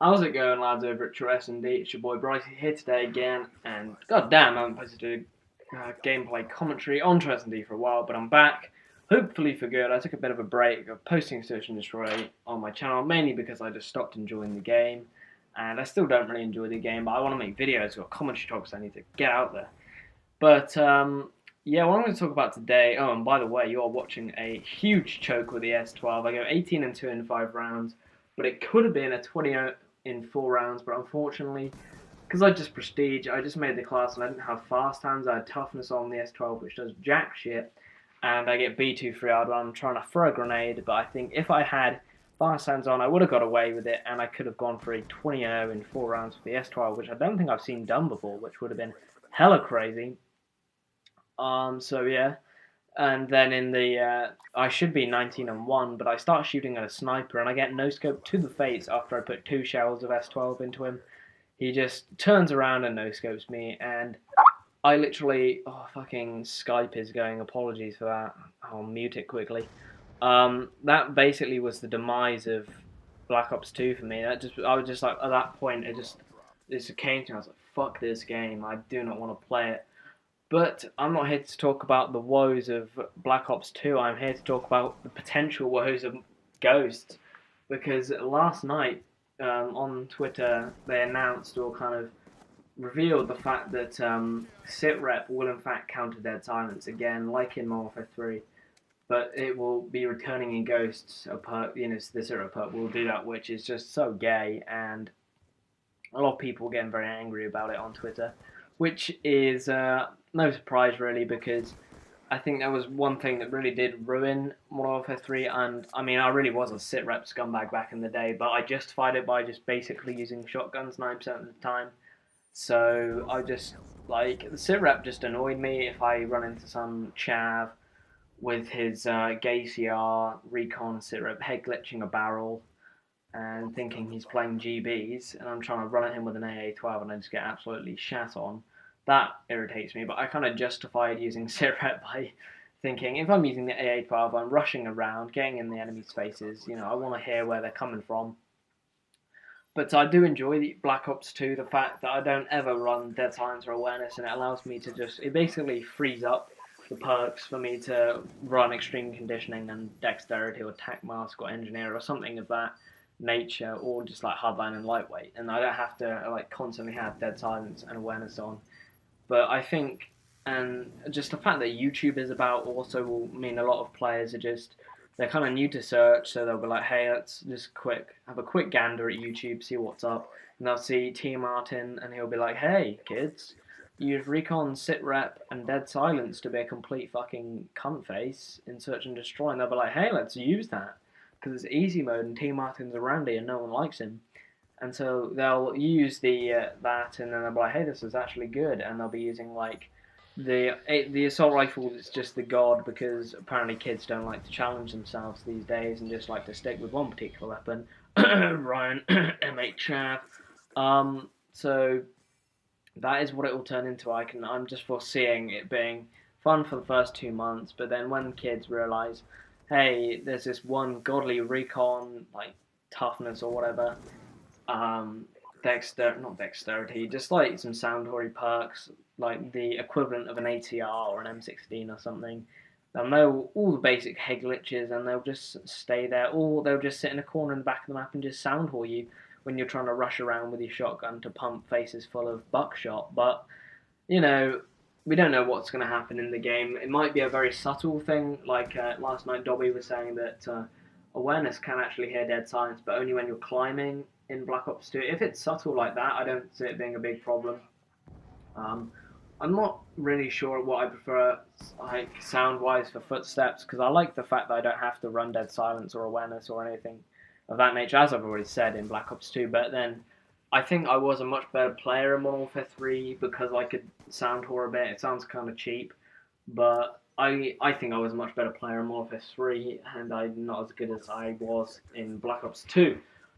How's it going, lads, over at TrueSnD? It's your boy Bryce here today again, and goddamn, I haven't posted a gameplay commentary on TrueSnD for a while, but I'm back, hopefully for good. I took a bit of a break of posting Search and Destroy on my channel, mainly because I just stopped enjoying the game, and I still don't really enjoy the game, but I want to make videos or commentary talks. I need to get out there. But yeah, what I'm going to talk about today. Oh, and by the way, you are watching a huge choke with the S12. I go 18 and 2 in 5 rounds, but it could have been a 20 in 4 rounds. But unfortunately, because I just prestige, I just made the class and I didn't have fast hands. I had toughness on the S12, which does jack shit, and I get B2 free hard when I'm trying to throw a grenade. But I think if I had fast hands on, I would have got away with it, and I could have gone for a 20-0 in 4 rounds with the S12, which I don't think I've seen done before, which would have been hella crazy. So yeah, and then in the I should be 19 and 1, but I start shooting at a sniper and I get no scope to the face after I put 2 shells of S12 into him. He just turns around and no scopes me, and I literally, oh fucking Skype is going. Apologies for that. I'll mute it quickly. That basically was the demise of Black Ops 2 for me. I was just like, at that point it came to me. I was like, fuck this game. I do not want to play it. But I'm not here to talk about the woes of Black Ops 2. I'm here to talk about the potential woes of Ghosts. Because last night on Twitter, they announced or kind of revealed the fact that SITREP will in fact counter Dead Silence again, like in Modern Warfare 3. But it will be returning in Ghosts. A perk, the SITREP perk will do that, which is just so gay, and a lot of people getting very angry about it on Twitter, which is no surprise really, because I think that was one thing that really did ruin Modern Warfare 3. And I mean, I really was a SITREP scumbag back in the day, but I justified it by just basically using shotguns 9% of the time. So I just, like, the SITREP just annoyed me. If I run into some chav with his gay CR recon SITREP head glitching a barrel and thinking he's playing GBs, and I'm trying to run at him with an AA-12 and I just get absolutely shat on. That irritates me, but I kind of justified using SITREP by thinking if I'm using the AA-12, I'm rushing around, getting in the enemy's faces. I want to hear where they're coming from. But I do enjoy the Black Ops 2, the fact that I don't ever run Dead Silence or Awareness, and it allows me to it basically frees up the perks for me to run Extreme Conditioning and Dexterity or Tac Mask or Engineer or something of that nature, or just like Hardline and Lightweight, and I don't have to like constantly have Dead Silence and Awareness on. But I think, and just the fact that YouTube is about also will mean a lot of players are just, they're kind of new to search, so they'll be like, hey, let's just have a quick gander at YouTube, see what's up, and they'll see T Martin, and he'll be like, hey, kids, use Recon, SITREP, and Dead Silence to be a complete fucking cunt face in Search and Destroy, and they'll be like, hey, let's use that, because it's easy mode, and T Martin's a randy, and no one likes him. And so they'll use that, and then they'll be like, hey, this is actually good, and they'll be using like the assault rifle is just the god, because apparently kids don't like to challenge themselves these days and just like to stick with one particular weapon. Ryan, M8 chav. So that is what it will turn into. I'm just foreseeing it being fun for the first 2 months, but then when kids realize, hey, there's this one godly recon, like toughness or whatever, not dexterity, just like some sound hoary perks, like the equivalent of an ATR or an M16 or something. They'll know all the basic head glitches, and they'll just stay there, or they'll just sit in a corner in the back of the map and just sound whore you when you're trying to rush around with your shotgun to pump faces full of buckshot. But we don't know what's going to happen in the game. It might be a very subtle thing, like last night Dobby was saying that Awareness can actually hear Dead Silence, but only when you're climbing in Black Ops 2. If it's subtle like that, I don't see it being a big problem. I'm not really sure what I prefer, like sound-wise, for footsteps, because I like the fact that I don't have to run Dead Silence or Awareness or anything of that nature, as I've already said in Black Ops 2. But then I think I was a much better player in Modern Warfare 3 because I could sound whore a bit. It sounds kind of cheap, but I think I was a much better player in Modern Warfare 3, and I'm not as good as I was in Black Ops 2.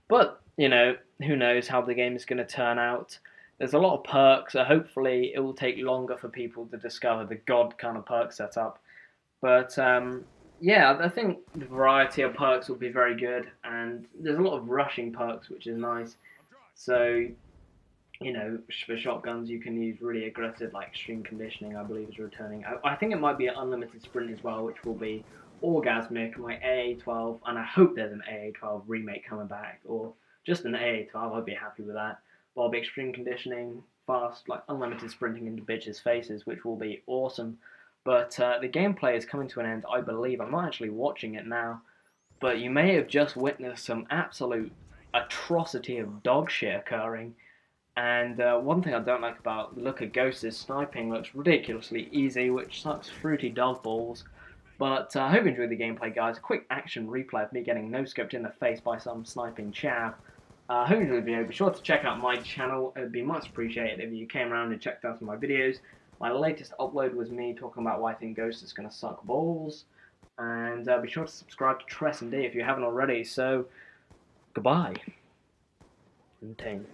But, who knows how the game is going to turn out. There's a lot of perks, so hopefully it will take longer for people to discover the God kind of perk setup. But, yeah, I think the variety of perks will be very good, and there's a lot of rushing perks, which is nice. So, you know, for shotguns, you can use really aggressive, like extreme conditioning, I believe, is returning. I think it might be an unlimited sprint as well, which will be orgasmic, my AA12, and I hope there's an AA12 remake coming back, or just an AA12, I'd be happy with that. But I'll be extreme conditioning, fast, like unlimited sprinting into bitches' faces, which will be awesome. But the gameplay is coming to an end, I believe. I'm not actually watching it now, but you may have just witnessed some absolute atrocity of dog shit occurring. And one thing I don't like about the look of Ghosts is sniping looks ridiculously easy, which sucks fruity dog balls. But I hope you enjoyed the gameplay, guys. A quick action replay of me getting no-scoped in the face by some sniping chav. I hope you enjoyed the video. Be sure to check out my channel. It would be much appreciated if you came around and checked out some of my videos. My latest upload was me talking about why I think Ghost is going to suck balls. And be sure to subscribe to TrueSnD if you haven't already. So, goodbye. And tame.